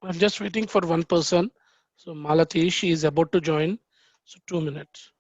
I'm just waiting for one person. So Malati, she is about to join. So 2 minutes.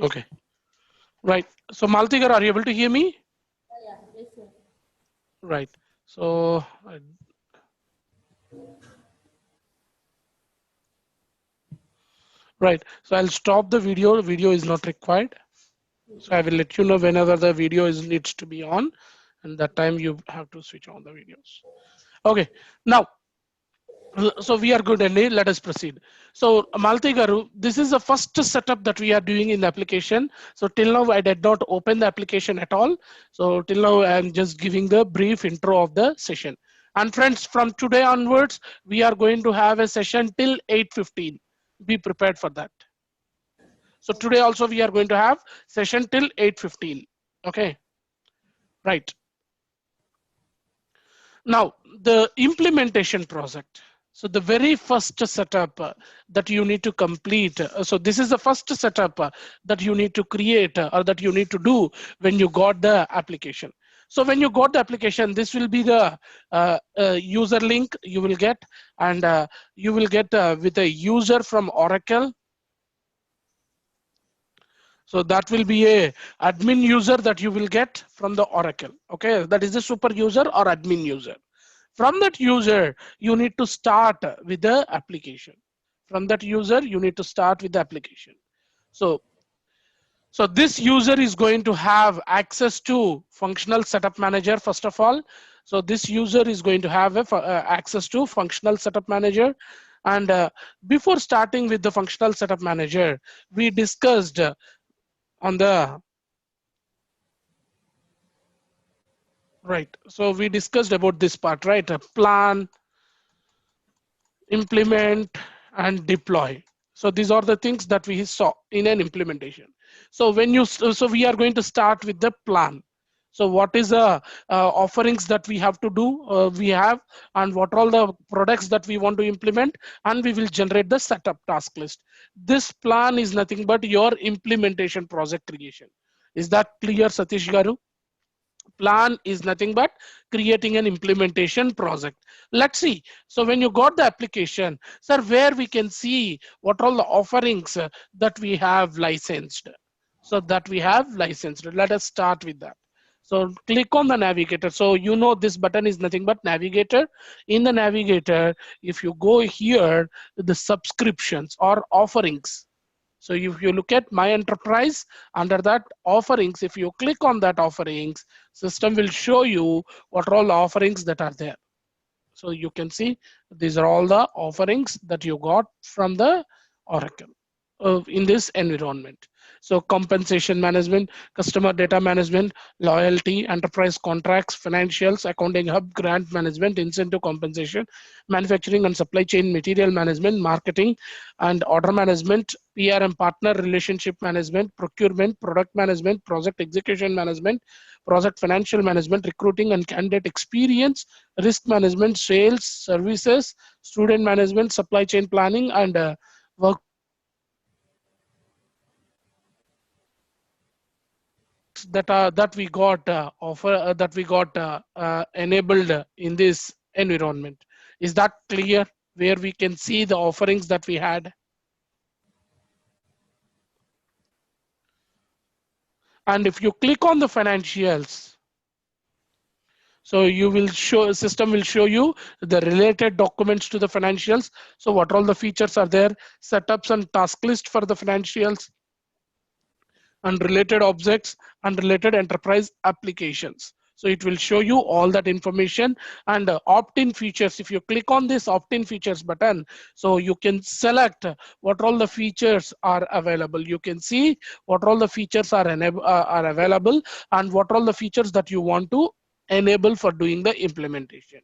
Okay. Right. So Maltigar, are you able to hear me? Yeah, yes, sir. Right. So right. So I'll stop the video. Video is not required. So I will let you know whenever the video is needs to be on, and that time you have to switch on the videos. Okay. Now, so we are good, Andy. Let us proceed. So Malti Garu, this is the first setup that we are doing in the application. So till now I did not open the application at all. So till now I'm just giving the brief intro of the session. And friends, from today onwards, we are going to have a session till 8:15. Be prepared for that. So today also we are going to have session till 8:15. Okay, right. Now, the implementation project. So the very first setup that you need to complete. So this is the first setup that you need to create or that you need to do when you got the application. So when you got the application, this will be the user link you will get, and you will get with a user from Oracle. So that will be a admin user that you will get from the Oracle. Okay, that is the super user or admin user. From that user, you need to start with the application. From that user, you need to start with the application. So, so this user is going to have access to functional setup manager first of all. So this user is going to have access to functional setup manager. And before starting with the functional setup manager, we discussed on the right. So we discussed about this part, right? Plan, implement, and deploy. So these are the things that we saw in an implementation. So when you, so we are going to start with the plan. So what is the offerings that we have to do, we have, and what are all the products that we want to implement, and we will generate the setup task list. This plan is nothing but your implementation project creation. Is that clear, Satish Garu? Plan is nothing but creating an implementation project. Let's see. So when you got the application, sir, where we can see what all the offerings that we have licensed. So that we have licensed. Let us start with that. So click on the navigator. So you know this button is nothing but navigator. In the navigator, if you go here, the subscriptions or offerings. So if you look at my enterprise, under that offerings, if you click on that offerings, system will show you what are all the offerings that are there. So you can see these are all the offerings that you got from the Oracle in this environment. So compensation management, customer data management, loyalty, enterprise contracts, financials, accounting hub, grant management, incentive compensation, manufacturing and supply chain material management, marketing and order management, PRM partner relationship management, procurement, product management, project execution management, project financial management, recruiting and candidate experience, risk management, sales, services, student management, supply chain planning, and work that we got that we got enabled in this environment. Is that clear? Where we can see the offerings that we had, and if you click on the financials, so you will show, system will show you the related documents to the financials. So what all the features are there, setups and task list for the financials, and related objects and related enterprise applications. So it will show you all that information and opt-in features. If you click on this opt-in features button, so you can select what all the features are available. You can see what all the features are available and what all the features that you want to enable for doing the implementation.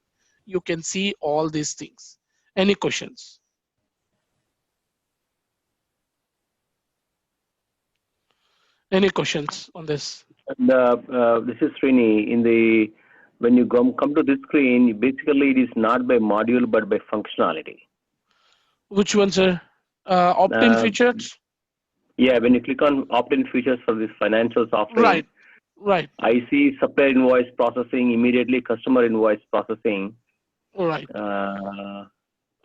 You can see all these things. Any questions? Any questions on this? And, this is Srini. When you come to this screen, basically it is not by module but by functionality. Which one, sir? Opt-in features? Yeah, when you click on opt-in features for this financial software, Right, right. I see supplier invoice processing, immediately customer invoice processing. Right.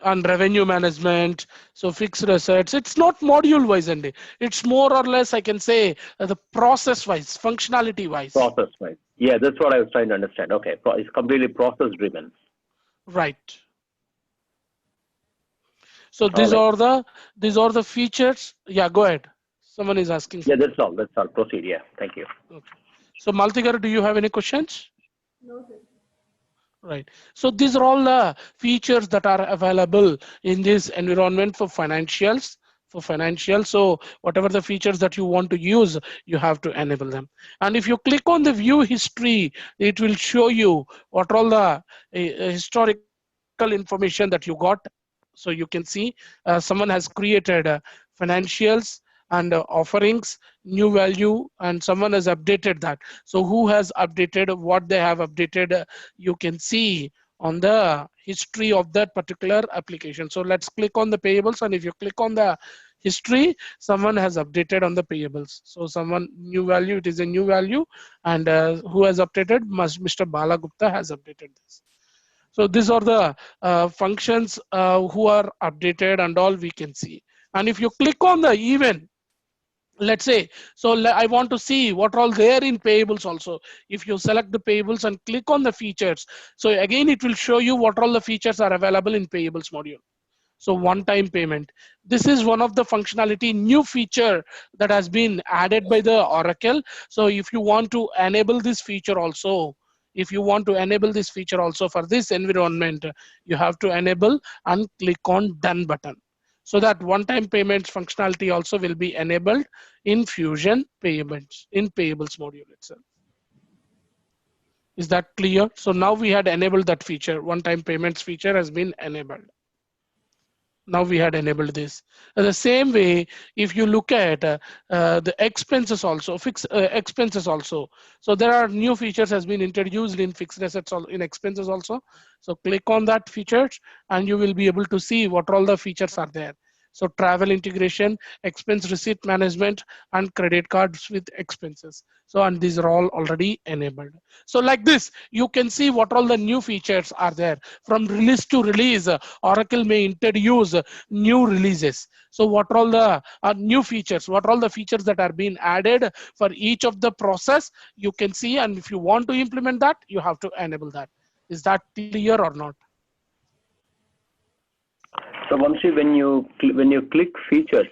And revenue management, so fixed assets. It's not module wise, and it's more or less, I can say, the process wise, functionality wise. Process wise. Yeah, that's what I was trying to understand. Okay, it's completely process driven. Right. So these are the features. Yeah, go ahead. Someone is asking. Yeah, that's all. That's all. Proceed. Yeah, thank you. Okay. So Maltigar, do you have any questions? No, sir. Right. So these are all the features that are available in this environment for financials. So whatever the features that you want to use, you have to enable them. And if you click on the view history, it will show you what all the historical information that you got. So you can see someone has created financials and offerings, new value, and someone has updated that. So who has updated, what they have updated, you can see on the history of that particular application. So let's click on the payables, and if you click on the history, someone has updated on the payables. So someone, new value, it is a new value, and who has updated? Mr. Bala Gupta has updated this. So these are the functions who are updated and all we can see. And if you click on the event, let's say, so I want to see what all there in payables also. If you select the payables and click on the features, so again it will show you what all the features are available in payables module. So one-time payment. This is one of the functionality, new feature that has been added by the Oracle. So if you want to enable this feature also, for this environment, you have to enable and click on done button. So that one-time payments functionality also will be enabled in Fusion payments, in payables module itself. Is that clear? So now we had enabled that feature, one-time payments feature has been enabled. Now we had enabled this. The same way, if you look at the expenses also, fixed expenses also. So there are new features has been introduced in fixed assets, in expenses also. So click on that features and you will be able to see what all the features are there. So travel integration, expense receipt management, and credit cards with expenses. So, and these are all already enabled. So like this, you can see what all the new features are there. From release to release, Oracle may introduce new releases. So what are all the new features, what are all the features that are being added for each of the process, you can see, and if you want to implement that, you have to enable that. Is that clear or not? So Vamshi, when you click features,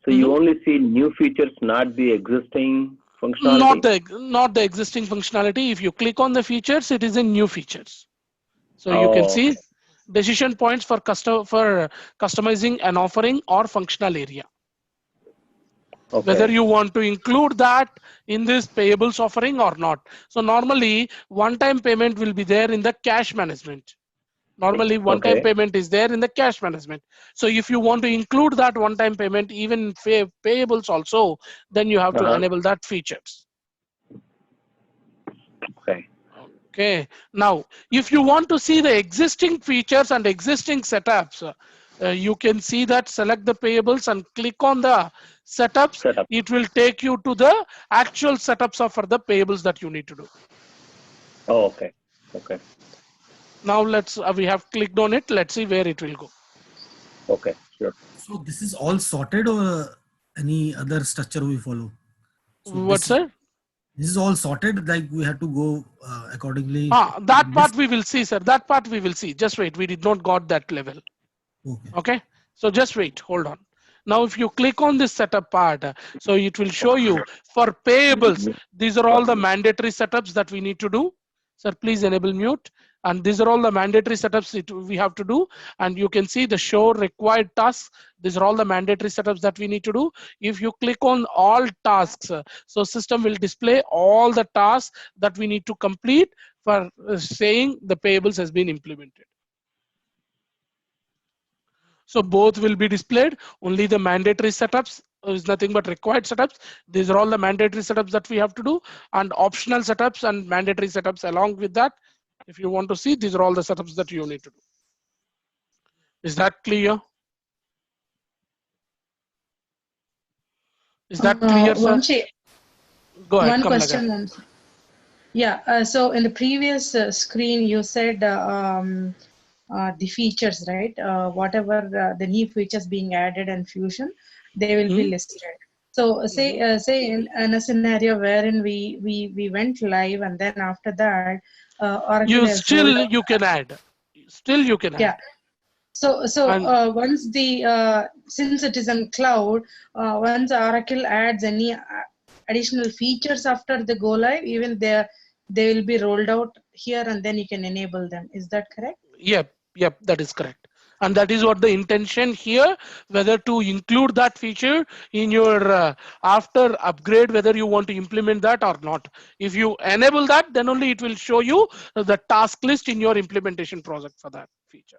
so you only see new features, not the existing functionality? Not the existing functionality. If you click on the features, it is in new features. So you can see decision points for customizing an offering or functional area. Okay. Whether you want to include that in this payables offering or not. So normally one-time payment will be there in the cash management. Normally one-time payment is there in the cash management. So if you want to include that one-time payment even payables also, then you have to enable that features. Okay. Now, if you want to see the existing features and existing setups, you can see that, select the payables and click on the setups. It will take you to the actual setups for the payables that you need to do. Oh, okay. Okay. Now we have clicked on it. Let's see where it will go. Okay, sure. So this is all sorted or any other structure we follow? So what, sir? This is all sorted, like we have to go accordingly. That part we will see, sir. That part we will see. Just wait. We did not got that level. Okay. Okay. So just wait. Hold on. Now, if you click on this setup part, so it will show you for payables. These are all the mandatory setups that we need to do. Sir, please enable mute. And these are all the mandatory setups we have to do. And you can see the show required tasks. These are all the mandatory setups that we need to do. If you click on all tasks, so system will display all the tasks that we need to complete for saying the payables has been implemented. So both will be displayed. Only the mandatory setups is nothing but required setups. These are all the mandatory setups that we have to do, and optional setups and mandatory setups along with that. If you want to see, these are all the setups that you need to do. Is that clear? Is that clear, sir? Go ahead. One question, Vamshi. Yeah, so in the previous screen, you said the features, right? Whatever the new features being added in Fusion, they will be listed. So say in a scenario wherein we went live, and then after that, Oracle you can add. Still you can add. Yeah. So once the since it is on cloud, once Oracle adds any additional features after the go live, even they will be rolled out here, and then you can enable them. Is that correct? Yep, that is correct. And that is what the intention here, whether to include that feature in your after upgrade, whether you want to implement that or not. If you enable that, then only it will show you the task list in your implementation project for that feature.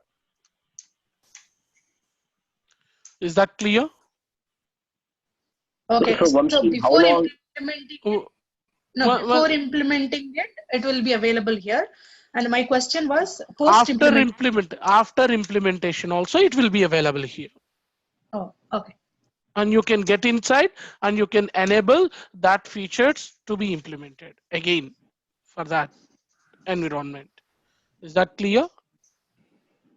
Is that clear? Okay. So before implementing it, before implementing it, it will be available here. And my question was after implementation also it will be available here. Oh, okay. And you can get inside and you can enable that features to be implemented again for that environment. Is that clear?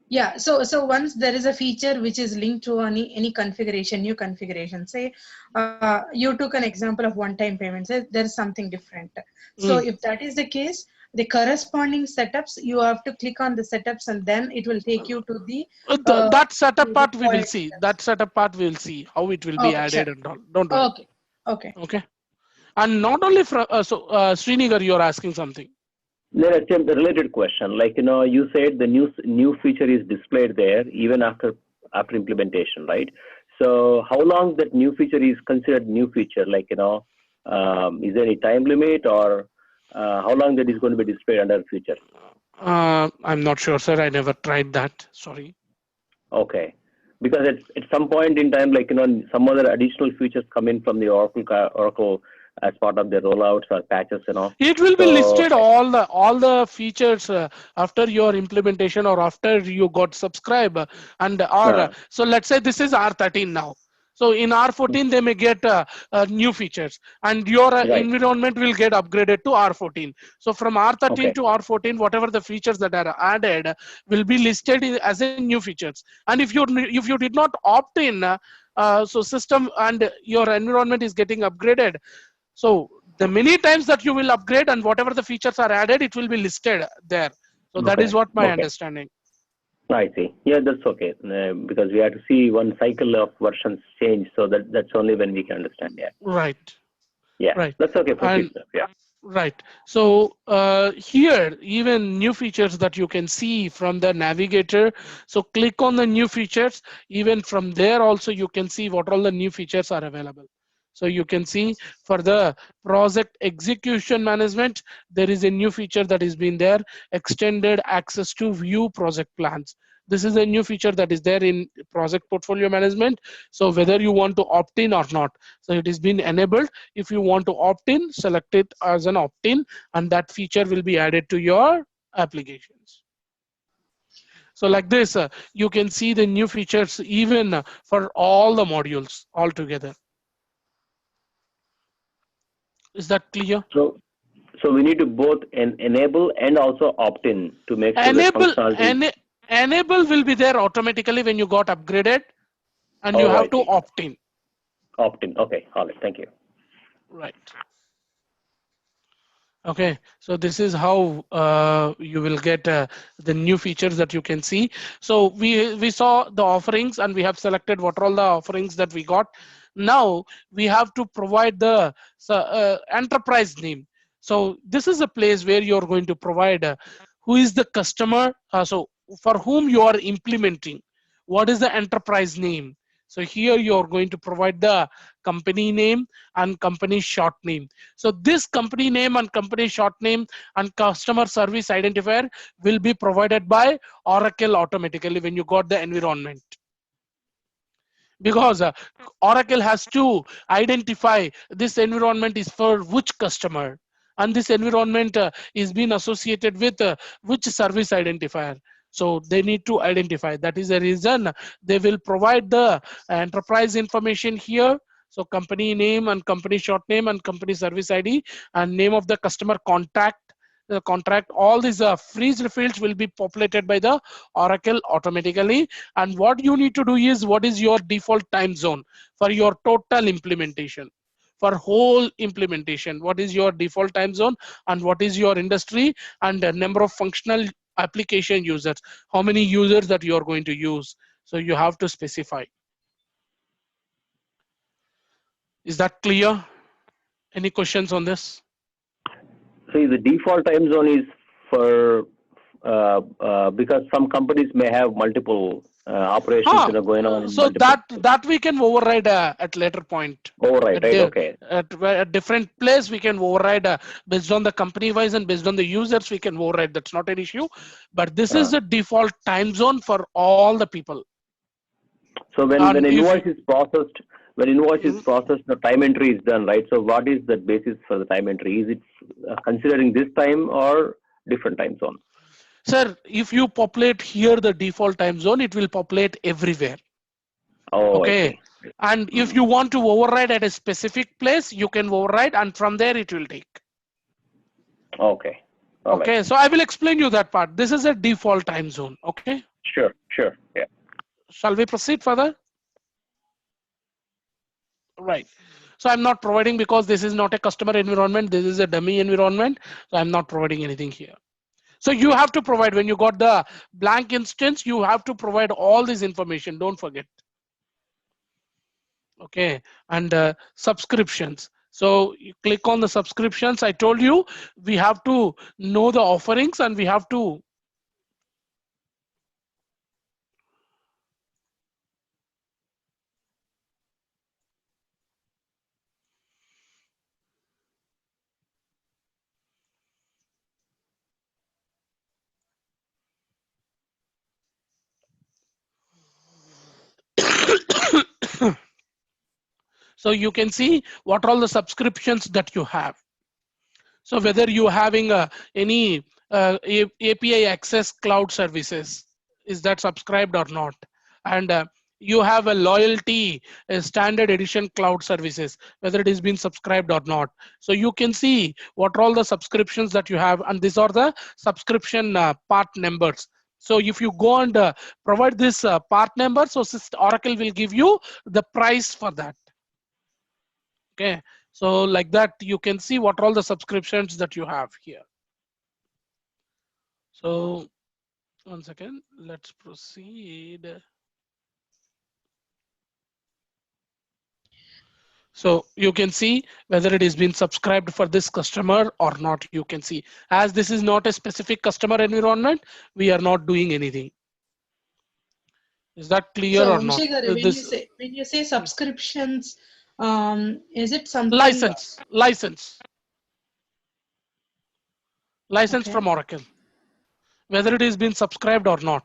Yeah, so once there is a feature which is linked to any configuration, new configuration, say you took an example of one-time payments, there is something different. So if that is the case, the corresponding setups, you have to click on the setups and then it will take you to the that setup part we will see. That setup part we will see how it will be added and all. Don't worry. Okay. And not only from Srinigar, you're asking something. Then a related question, like you said the new feature is displayed there even after implementation, right? So how long that new feature is considered new feature? Like is there any time limit, or how long that is going to be displayed under feature? I'm not sure, sir. I never tried that. Sorry. Okay, because at some point in time, like some other additional features come in from the Oracle as part of their rollouts or patches, It will be listed all the features after your implementation or after you got subscribe and so let's say this is R13 now. So in R14 they may get new features and your environment will get upgraded to R14. So from R13 to R14, whatever the features that are added will be listed as a new features. And if you did not opt in, so system and your environment is getting upgraded. So the many times that you will upgrade and whatever the features are added, it will be listed there. So that is what my understanding. I see. Yeah, that's okay. Because we have to see one cycle of versions change. So that's only when we can understand. Yeah. Right. Yeah. Right. That's okay. Yeah. Right. So here, even new features that you can see from the navigator. So click on the new features. Even from there also, you can see what all the new features are available. So you can see for the project execution management, there is a new feature that has been there, extended access to view project plans. This is a new feature that is there in project portfolio management. So whether you want to opt in or not, so it has been enabled. If you want to opt in, select it as an opt in and that feature will be added to your applications. So like this, you can see the new features even for all the modules altogether. Is that clear? So we need to both enable and also opt in to make sure enable will be there automatically when you got upgraded, and you have to opt in. Opt in. Okay. All right. Thank you. Right. Okay, so this is how you will get the new features that you can see. So we saw the offerings and we have selected what are all the offerings that we got. Now we have to provide the enterprise name. So this is a place where you're going to provide who is the customer, so for whom you are implementing, what is the enterprise name. So here you're going to provide the company name and company short name. So this company name and company short name and customer service identifier will be provided by Oracle automatically when you got the environment. Because Oracle has to identify this environment is for which customer, and this environment is being associated with which service identifier. So they need to identify. That is the reason they will provide the enterprise information here. So company name and company short name and company service ID and name of the customer contact, the contract, all these freeze fields will be populated by the Oracle automatically. And what you need to do is, what is your default time zone for your total implementation? For whole implementation, what is your default time zone and what is your industry and the number of functional application users, how many users that you are going to use. So you have to specify. Is that clear? Any questions on this? See, the default time zone is for because some companies may have multiple operations going on. So that we can override at later point. Override, right? Okay. At a different place we can override based on the company wise and based on the users we can override. That's not an issue. But this is the default time zone for all the people. So when invoice is processed, the time entry is done, right? So what is the basis for the time entry? Is it considering this time or different time zone? Sir, if you populate here the default time zone, it will populate everywhere. Oh, okay. And if you want to override at a specific place, you can override, and from there it will take. Okay. Okay. Right. So I will explain you that part. This is a default time zone. Okay. Sure. Yeah. Shall we proceed further? Right. So I'm not providing because this is not a customer environment. This is a dummy environment. So I'm not providing anything here. So you have to provide, when you got the blank instance, you have to provide all this information. Don't forget. Okay. And subscriptions. So you click on the subscriptions. I told you we have to know the offerings and we have to so you can see what are all the subscriptions that you have. So whether you having any API access cloud services, is that subscribed or not? And you have a loyalty standard edition cloud services, whether it is been subscribed or not. So you can see what are all the subscriptions that you have, and these are the subscription part numbers. So if you go and provide this part number, so Oracle will give you the price for that. Okay, so like that you can see what are all the subscriptions that you have here. So 1 second, let's proceed. So you can see whether it is been subscribed for this customer or not. You can see, as this is not a specific customer environment, we are not doing anything. Is that clear or not? When you say subscriptions, is it something? License okay. From Oracle, whether it is been subscribed or not.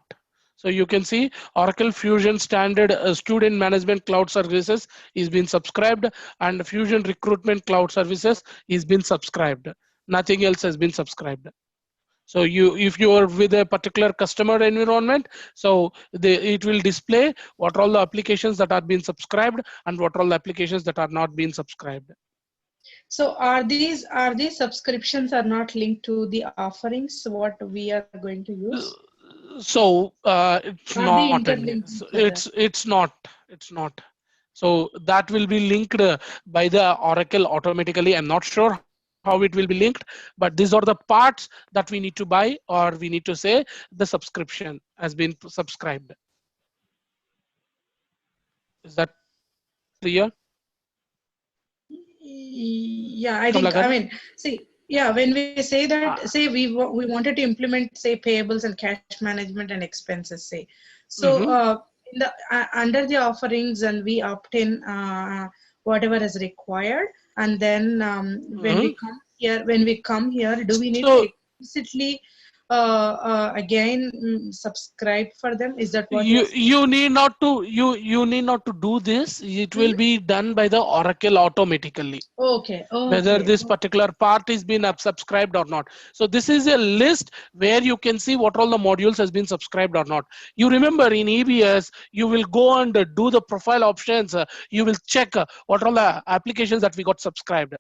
So you can see Oracle Fusion Standard Student Management Cloud Services is been subscribed, and Fusion Recruitment Cloud Services is been subscribed. Nothing else has been subscribed. So if you are with a particular customer environment, so it will display what are all the applications that are being subscribed and what are all the applications that are not being subscribed. So are these subscriptions are not linked to the offerings what we are going to use? So it's not. It's not. So that will be linked by the Oracle automatically. I'm not sure how it will be linked, but these are the parts that we need to buy, or we need to say the subscription has been subscribed. Is that clear? Yeah, I think, Kamala I garu? mean, see, yeah, when we say that, say we wanted to implement, say, payables and cash management and expenses, say. So Mhm. in the under the offerings, and we opt in whatever is required, and then Mhm. when we come here, do we need to So explicitly again subscribe for them? Is that what you're saying? you need not to you need not to do this. It will Mhm. be done by the Oracle automatically, Okay, whether okay, this particular part is been subscribed or not. So this is a list where you can see what all the modules has been subscribed or not. You remember in EBS, you will go and do the profile options. You will check what all the applications that we got subscribed.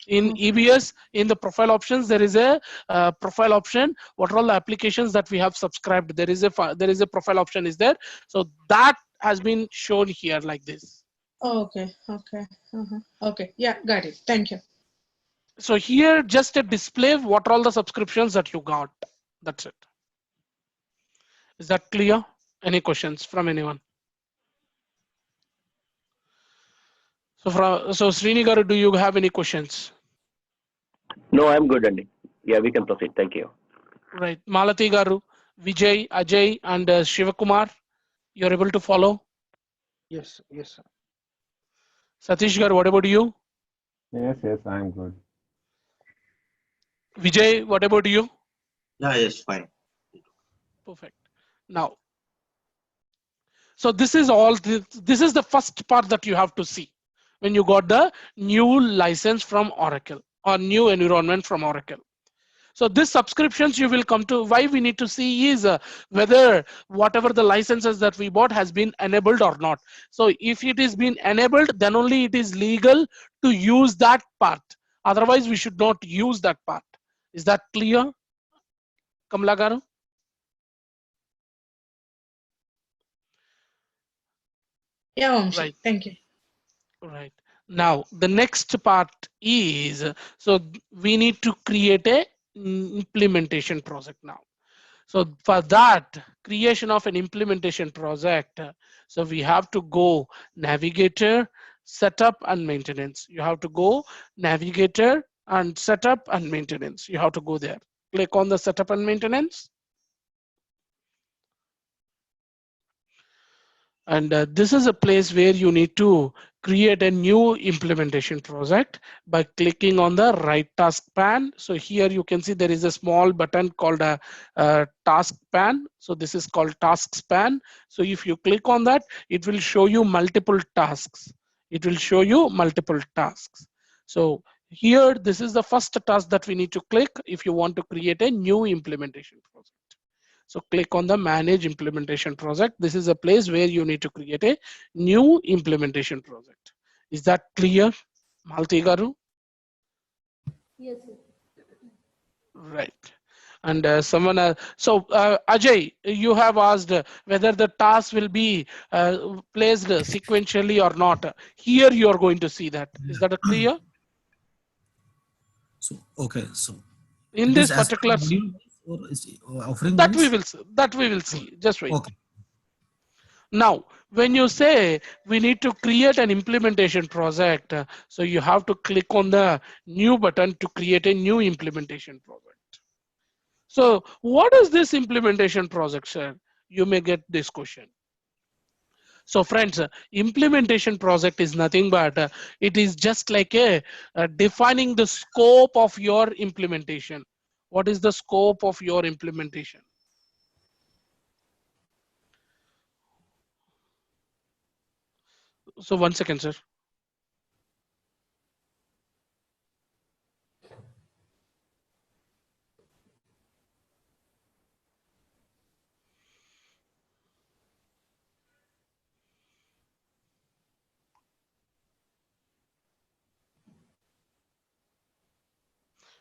In okay. EBS, in the profile options, there is a profile option. What are all the applications that we have subscribed? There is a profile option is there. So that has been shown here like this. Okay, okay, okay. Yeah, got it. Thank you. So here just a display of what are all the subscriptions that you got. That's it. Is that clear? Any questions from anyone? So Srini garu, do you have any questions? No, I'm good, Andy. Yeah, we can proceed. Thank you. Right. Malati garu, Vijay, Ajay, and Shivakumar, you're able to follow? Yes, yes, sir. Satish garu, what about you? Yes, yes, I'm good. Vijay, what about you? Yeah, yes, fine. Perfect. Now, so this is all, this is the first part that you have to see when you got the new license from Oracle or new environment from Oracle. So this subscriptions you will come to, why we need to see is whether whatever the licenses that we bought has been enabled or not. So if it is been enabled, then only it is legal to use that part. Otherwise, we should not use that part. Is that clear, Kamala garu? Yeah, Vamshi. Right. Thank you. Right. Now, the next part is, so we need to create a implementation project now. So for that creation of an implementation project, so we have to go navigator, setup and maintenance. You have to go navigator and setup and maintenance. You have to go there. Click on the setup and maintenance. And this is a place where you need to create a new implementation project by clicking on the right task pan. So here you can see there is a small button called a task pan. So this is called tasks pan. So if you click on that, it will show you multiple tasks. It will show you multiple tasks. So here, this is the first task that we need to click if you want to create a new implementation project. So click on the manage implementation project. This is a place where you need to create a new implementation project. Is that clear, Malti garu? Yes, sir. Right. And Ajay, you have asked whether the task will be placed sequentially or not. Here you are going to see that. Is that a clear? So, okay. So In it is this as per particular, module wise or is offering that we wise? will that we will see. Just wait. Okay. Now, when you say we need to create an implementation project, so you have to click on the new button to create a new implementation project. So what is this implementation project, sir? You may get this question. So friends, implementation project is nothing but it is just like a defining the scope of your implementation. What is the scope of your implementation? So 1 second, sir.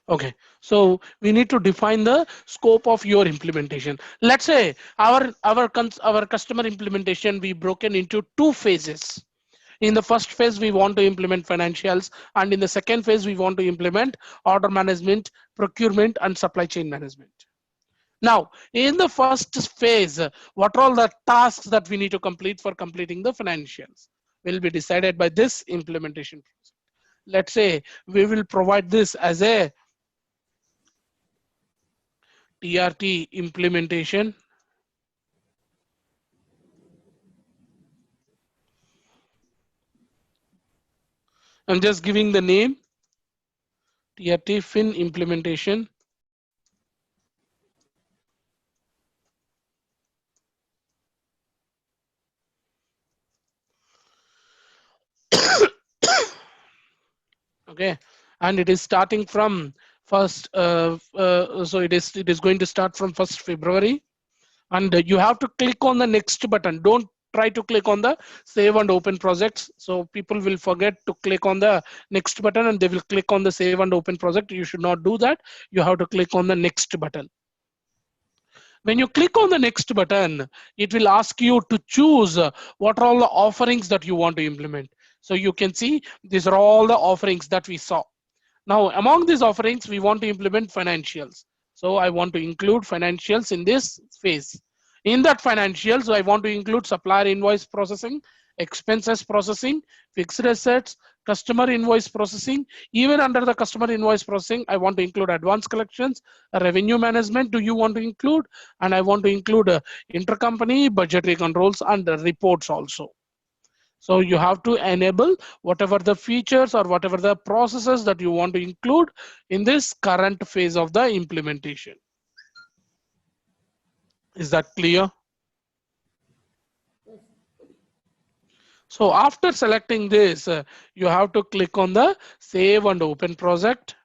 Okay, so we need to define the scope of your implementation. Let's say our customer implementation we broken into two phases. In the first phase, we want to implement financials, and in the second phase, we want to implement order management, procurement, and supply chain management. Now, in the first phase, what are all the tasks that we need to complete for completing the financials will be decided by this implementation process. Let's say we will provide this as a TRT implementation. I'm just giving the name TRT Fin implementation. Okay, and it is starting from first. So it is going to start from 1st February, and you have to click on the next button. Don't try to click on the save and open projects. So people will forget to click on the next button and they will click on the save and open project. You should not do that. You have to click on the next button. When you click on the next button, it will ask you to choose what are all the offerings that you want to implement. So you can see these are all the offerings that we saw. Now, among these offerings, we want to implement financials. So I want to include financials in this phase. In that financials, I want to include supplier invoice processing, expenses processing, fixed assets, customer invoice processing. Even under the customer invoice processing, I want to include advance collections, revenue management. Do you want to include? And I want to include intercompany budgetary controls and reports also. So you have to enable whatever the features or whatever the processes that you want to include in this current phase of the implementation. Is that clear? So after selecting this, you have to click on the save and open project.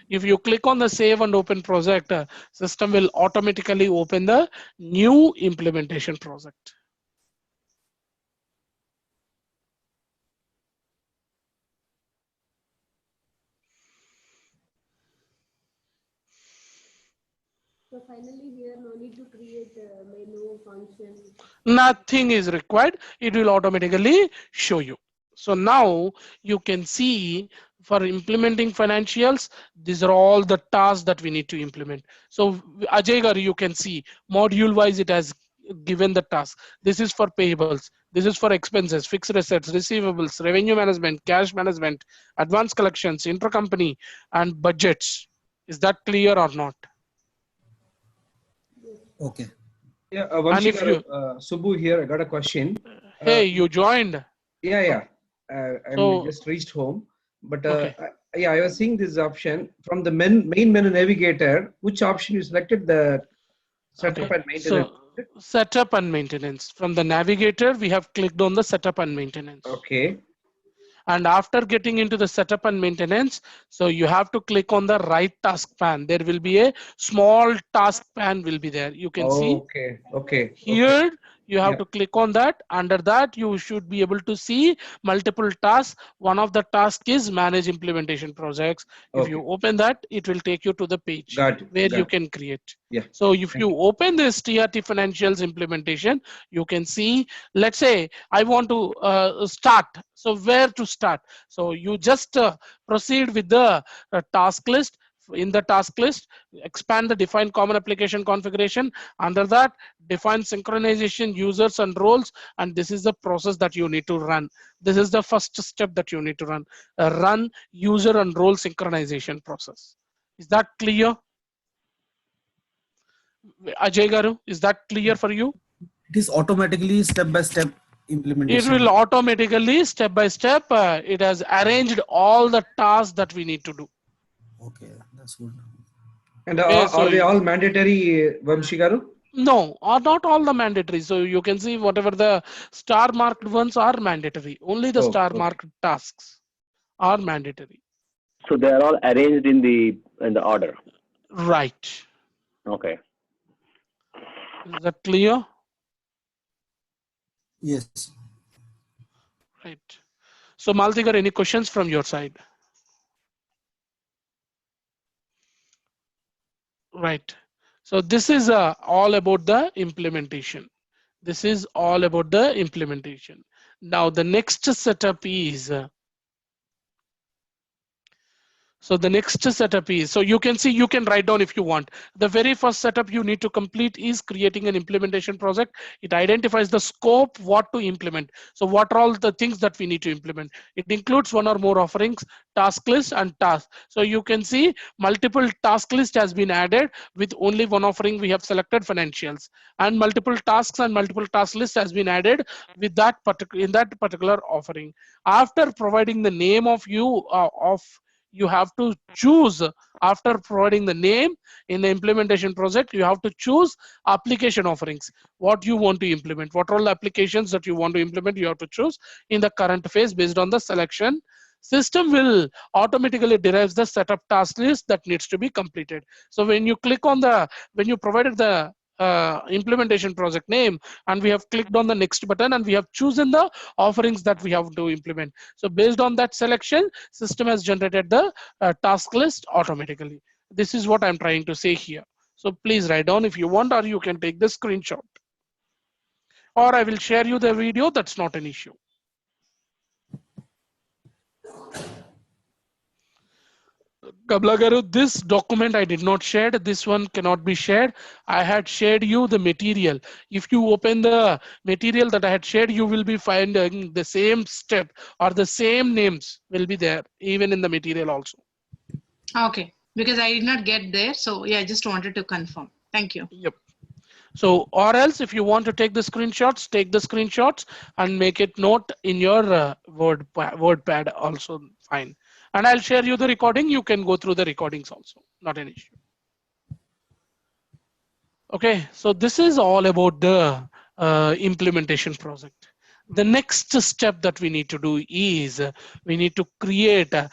If you click on the save and open project, system will automatically open the new implementation project. So finally here no need to create a menu function. Nothing is required. It will automatically show you. So now you can see for implementing financials, these are all the tasks that we need to implement. So Ajay Garu, you can see module wise it has given the task. This is for payables. This is for expenses, fixed assets, receivables, revenue management, cash management, advance collections, intercompany, and budgets. Is that clear or not? Okay. Yeah, And if you, Subbu here, I got a question. hey, you joined. Yeah. I'm So- just reached home, but Okay. I was seeing this option from the main menu navigator. Which option you selected? The setup Okay. and maintenance. So setup and maintenance. From the navigator, we have clicked on the setup and maintenance. Okay. And after getting into the setup and maintenance, so you have to click on the right task pan. There will be a small task pan will be there. You can see Okay. here. You have Yeah. to click on that. Under that, you should be able to see multiple tasks. One of the tasks is manage implementation projects. If you open that, it will take you to the page Got it. where Got you it. can create. Yeah. So if Thank you open this TRT financials implementation, you can see, let's say I want to start. So where to start? So you just proceed with the task list. In the task list, expand the define common application configuration. Under that, define synchronization users and roles, and this is the process that you need to run. This is the first step that you need to run. Run user and role synchronization process. Is that clear? Ajay Garu, is that clear for you? It is automatically step-by-step It implementation. will automatically, step by step, it has arranged all the tasks that we need to do. Okay, that's good. And Okay, so are they all mandatory, Vamshigaru? No, are not all the mandatory. So you can see whatever the star marked ones are mandatory. Only the star marked tasks are mandatory. So they are all arranged in the order. Right. Okay. Is that clear? Yes. Right. So Maltikar, any questions from your side? Right. So this is all about the implementation. This is all about the implementation. Now the next setup is, so the next setup is, so you can see, you can write down if you want. The very first setup you need to complete is creating an implementation project. It identifies the scope, what to implement. So what are all the things that we need to implement? It includes one or more offerings, task list and task. So you can see multiple task list has been added with only one offering. We have selected financials, and multiple tasks and multiple task list has been added with that particular, in that particular offering. After providing the name of you have to choose, after providing the name in the implementation project, you have to choose application offerings, what you want to implement, what are all the applications that you want to implement. You have to choose in the current phase. Based on the selection, system will automatically derives the setup task list that needs to be completed. So when you click on the, when you provided the implementation project name, and we have clicked on the next button, and we have chosen the offerings that we have to implement. So based on that selection, system has generated the task list automatically. This is what I'm trying to say here. So please write down if you want, or you can take the screenshot, or I will share you the video. That's not an issue. Kablagaru, this document I did not share. This one cannot be shared. I had shared you the material. If you open the material that I had shared, you will be finding the same step or the same names will be there even in the material also. Okay, because I did not get there. So yeah, I just wanted to confirm. Thank you. Yep. So, or else if you want to take the screenshots, take the screenshots and make it note in your WordPad also fine. And I'll share you the recording. You can go through the recordings also, not an issue. Okay, so this is all about the implementation project. The next step that we need to do is we need to create a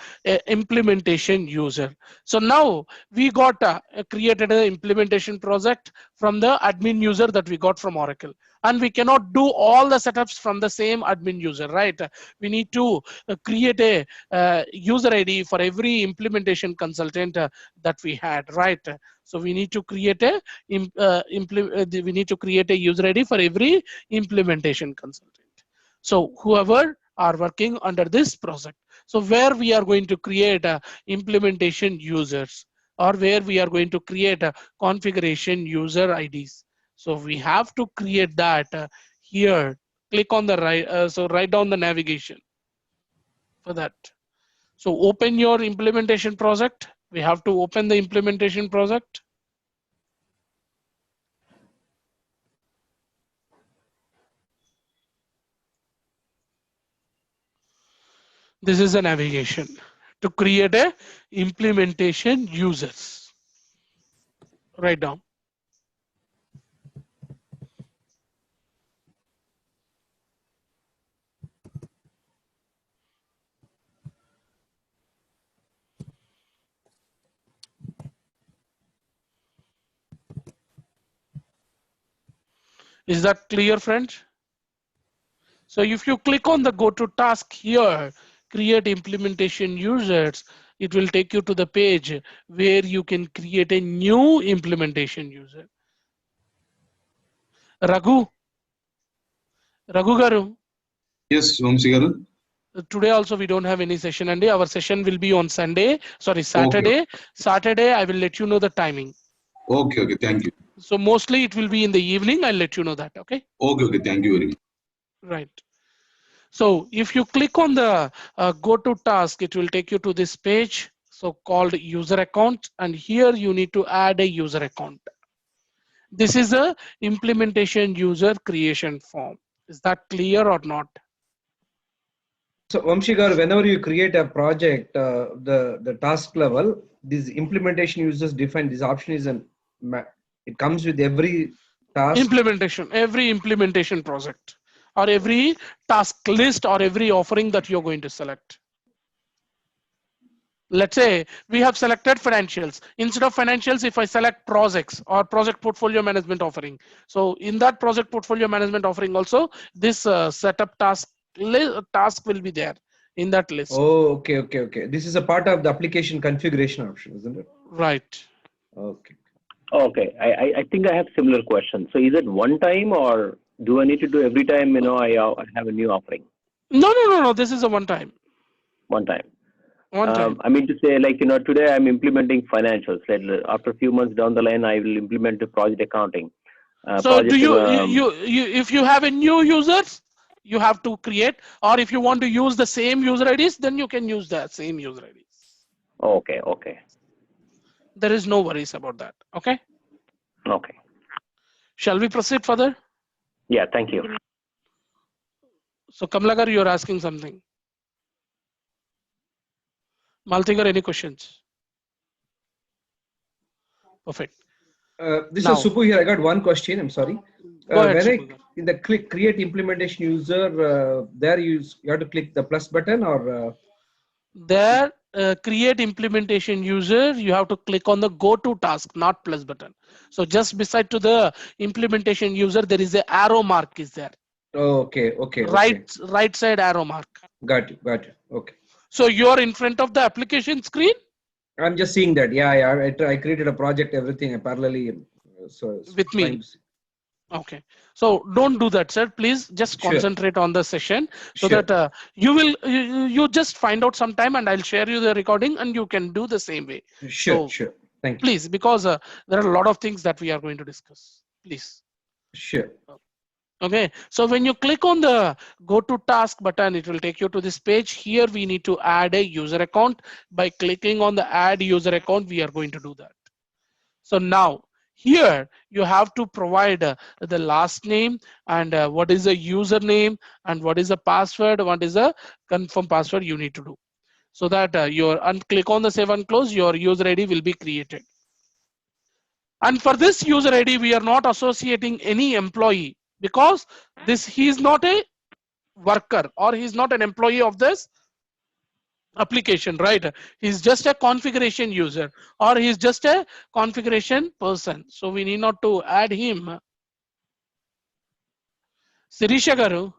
implementation user. So now we got created an implementation project from the admin user that we got from Oracle, and we cannot do all the setups from the same admin user, right? We need to create a user ID for every implementation consultant that we had, right? So we need to create a we need to create a user ID for every implementation consultant. So whoever are working under this project, so where we are going to create implementation users, or where we are going to create a configuration user IDs. So we have to create that here. Click on the right, so write down the navigation for that. So open your implementation project. We have to open the implementation project. This is a navigation to create a implementation users. Write down. Is that clear, friends? So if you click on the go to task here, create implementation users, it will take you to the page where you can create a new implementation user. Raghu Garu. Yes, Vamsi Garu. Today also we don't have any session, and our session will be on Saturday. Okay. Saturday I will let you know the timing. Okay, thank you. So mostly it will be in the evening. I'll let you know that. Okay. Okay, thank you very much. Right. So if you click on the go to task, it will take you to this page, so called user account, and here you need to add a user account. This is a implementation user creation form. Is that clear or not? So Vamshikar, whenever you create a project, the task level, these implementation users define this option is it comes with every task. Every implementation project, or every task list, or every offering that you're going to select. Let's say we have selected financials. Instead of financials, if I select projects or project portfolio management offering, so in that project portfolio management offering also, this setup task will be there in that list. Oh, okay. This is a part of the application configuration option, isn't it? Right. Okay. Okay, I think I have similar questions. So is it one time, or do I need to do every time, I have a new offering? No. This is a one time. One time. One time. I mean to say, like, today I'm implementing financials. Like, after a few months down the line, I will implement the project accounting. So do project, you if you have a new users, you have to create, or if you want to use the same user IDs, then you can use the same user IDs. Okay. There is no worries about that. Okay. Okay. Shall we proceed further? Yeah. Thank you. So Kamlagar, you're asking something. Maltigar, any questions? Perfect. This Now- is Supu here. I got one question. I'm sorry. Go ahead, When Supu. in the create implementation user, there you have to click the plus button or There, create implementation user, you have to click on the go to task, not plus button. So just beside to the implementation user, there is a arrow mark is there. oh, okay. Right side arrow mark. Got you. Okay. So you're in front of the application screen I'm just seeing that. Yeah. I created a project, everything parallelly. So it's with me. fine. Okay. So don't do that, sir. Please just Sure. concentrate on the session so Sure. that you just find out sometime and I'll share you the recording and you can do the same way. Sure. So Thank you. please, because there are a lot of things that we are going to discuss. Please. Sure. Okay, so when you click on the go to task button, it will take you to this page. Here we need to add a user account. By clicking on the add user account, we are going to do that. So now here you have to provide the last name and what is the username and what is the password, what is the confirm password you need to do. So that click on the save and close, your user ID will be created. And for this user ID, we are not associating any employee because he is not a worker or he's not an employee of this application, right? He's just a configuration user or he's just a configuration person. So we need not to add him. Sirisha Garu.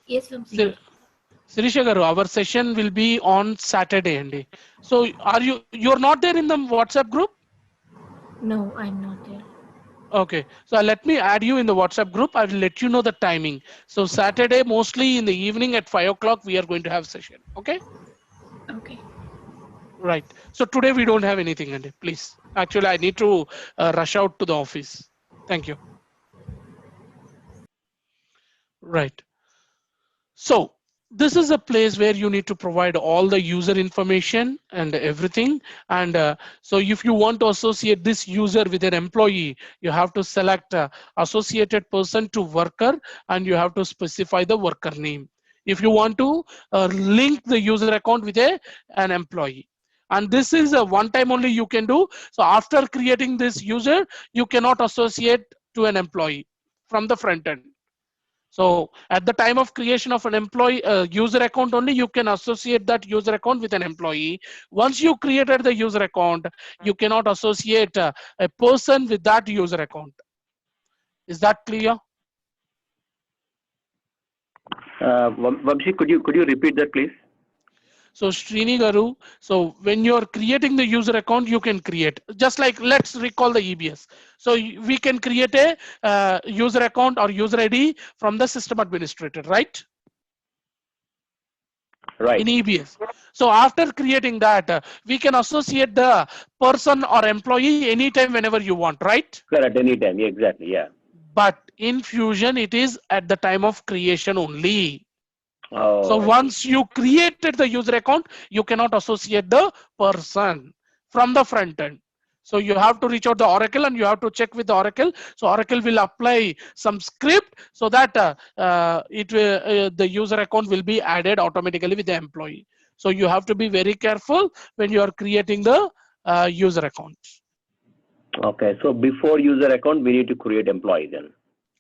Yes, Vamsi. Sirisha Garu, our session will be on Saturday, Andy. So you're not there in the WhatsApp group? No, I'm not there. Okay, so let me add you in the WhatsApp group. I will let you know the timing. So Saturday, mostly in the evening at 5 o'clock, we are going to have session. Okay. Okay. Right. So today we don't have anything, Andy. Please. Actually, I need to rush out to the office. Thank you. Right. So this is a place where you need to provide all the user information and everything. And so if you want to associate this user with an employee, you have to select associated person to worker and you have to specify the worker name. If you want to link the user account with an employee. And this is a one time only you can do. So after creating this user, you cannot associate to an employee from the front end. So at the time of creation of an employee user account only, you can associate that user account with an employee. Once you created the user account, you cannot associate a person with that user account. Is that clear? Vamshi, could you repeat that, please? So Srini Garu, so when you're creating the user account, you can create, just like let's recall the EBS. So we can create a user account or user ID from the system administrator, right? Right. In EBS. So after creating that, we can associate the person or employee anytime whenever you want, right? Correct, anytime, yeah, exactly, yeah. But in Fusion, it is at the time of creation only. Oh, So once you created the user account, you cannot associate the person from the front end. So you have to reach out the Oracle and you have to check with the Oracle. So Oracle will apply some script so that the user account will be added automatically with the employee. So you have to be very careful when you are creating the user account. Okay, so before user account, we need to create employee then.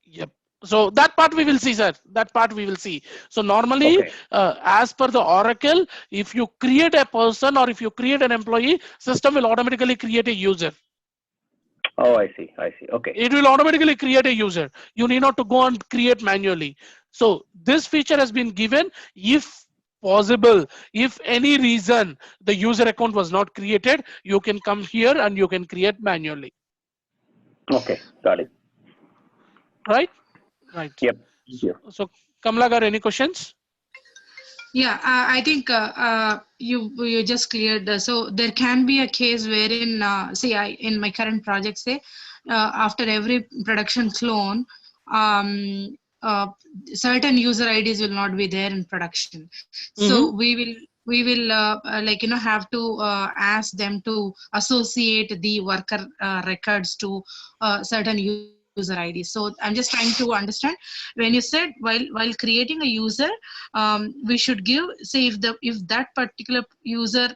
Yep. So that part we will see, sir. That part we will see. So normally, Okay. as per the Oracle, if you create a person or if you create an employee, system will automatically create a user. Oh, I see. Okay. It will automatically create a user. You need not to go and create manually. So this feature has been given if possible. If any reason the user account was not created, you can come here and you can create manually. Okay, got it. right? Right. Yep. Yeah. So Kamala Gar, any questions? Yeah, I think you just cleared. So there can be a case wherein, say, in my current project, say, after every production clone, certain user IDs will not be there in production. So we will like have to ask them to associate the worker records to certain user IDs. So I'm just trying to understand when you said while creating a user, we should give, say, if that particular user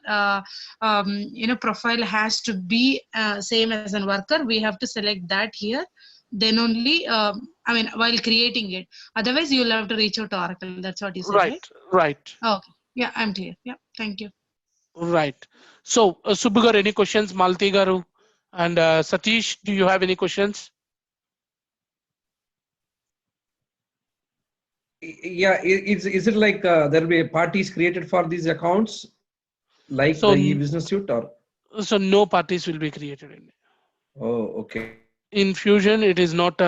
profile has to be same as a worker, we have to select that here. Then only I mean, while creating it, otherwise you'll have to reach out to Oracle. That's what you said, right? Right. Okay. Yeah, I'm clear. Yeah, thank you. Right. So Subbu Garu, any questions? Malti Garu and Satish, do you have any questions? Yeah, is it like there will be parties created for these accounts, like So, the e-business suite, or? So no parties will be created in it. Oh, okay. In Fusion, it is not.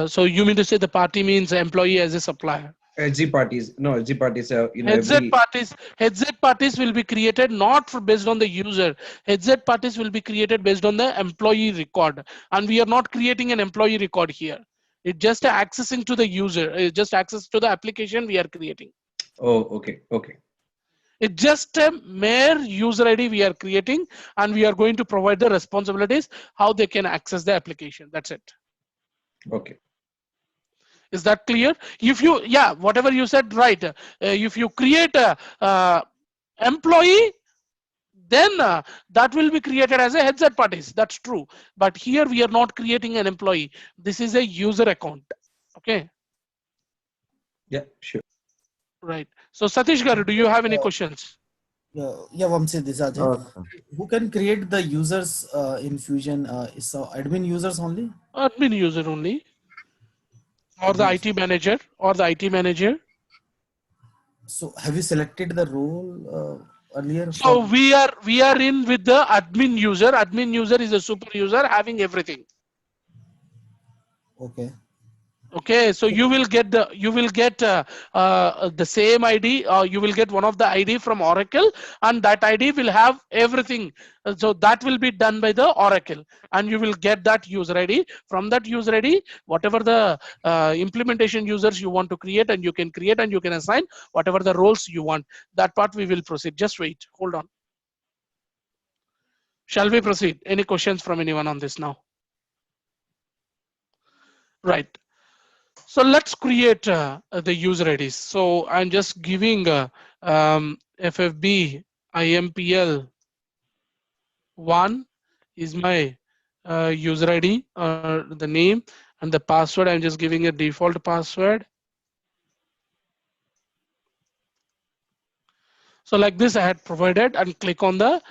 So you mean to say the party means employee as a supplier? HZ parties, no, HZ parties, HZ parties will be created not based on the user. HZ parties will be created based on the employee record, and we are not creating an employee record here. It's just accessing to the user. It's just access to the application we are creating. Oh, okay. It's just a mere user ID we are creating, and we are going to provide the responsibilities how they can access the application. That's it. Okay. Is that clear? If you, yeah, whatever you said, right. If you create a employee, then that will be created as a headset parties. That's true. But here we are not creating an employee. This is a user account. Okay. Yeah, sure. Right. So Satish Garu, do you have any questions? Yeah, Vamsi, this is Ajay. Who can create the users in Fusion? Is admin users only? Admin user only. Or the IT manager, So have you selected the role earlier? So we are in with the admin user. Admin user is a super user having everything. Okay. Okay, so you will get the same ID, or you will get one of the ID from Oracle, and that ID will have everything. So that will be done by the Oracle, and you will get that user ID. From that user ID, whatever the implementation users you want to create, and you can create and you can assign whatever the roles you want. That part we will proceed. Just wait, hold on. Shall we proceed? Any questions from anyone on this now? Right. So let's create the user IDs. So I'm just giving FFB IMPL 1 is my user ID, the name, and the password. I'm just giving a default password. So like this I had provided, and click on the,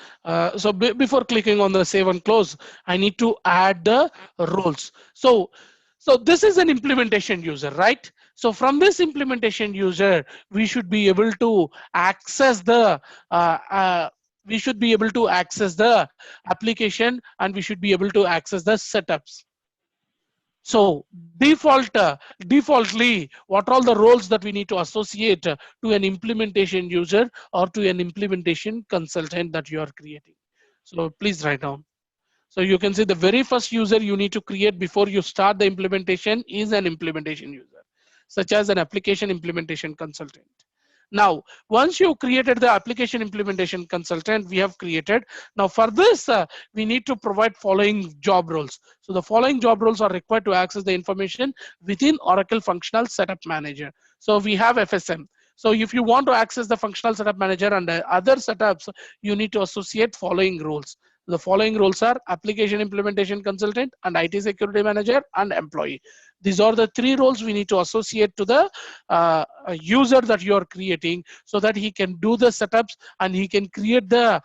before clicking on the save and close, I need to add the roles. So this is an implementation user, right? So from this implementation user, we should be able to access the application, and we should be able to access the setups. So defaultly, what are all the roles that we need to associate to an implementation user or to an implementation consultant that you are creating? So please write down. So you can see the very first user you need to create before you start the implementation is an implementation user, such as an application implementation consultant. Now, once you created the application implementation consultant, we have created. Now for this, we need to provide following job roles. So the following job roles are required to access the information within Oracle Functional Setup Manager. So we have FSM. So if you want to access the Functional Setup Manager and other setups, you need to associate following roles. The following roles are application implementation consultant and IT security manager and employee. These are the three roles we need to associate to the user that you are creating, so that he can do the setups and he can create the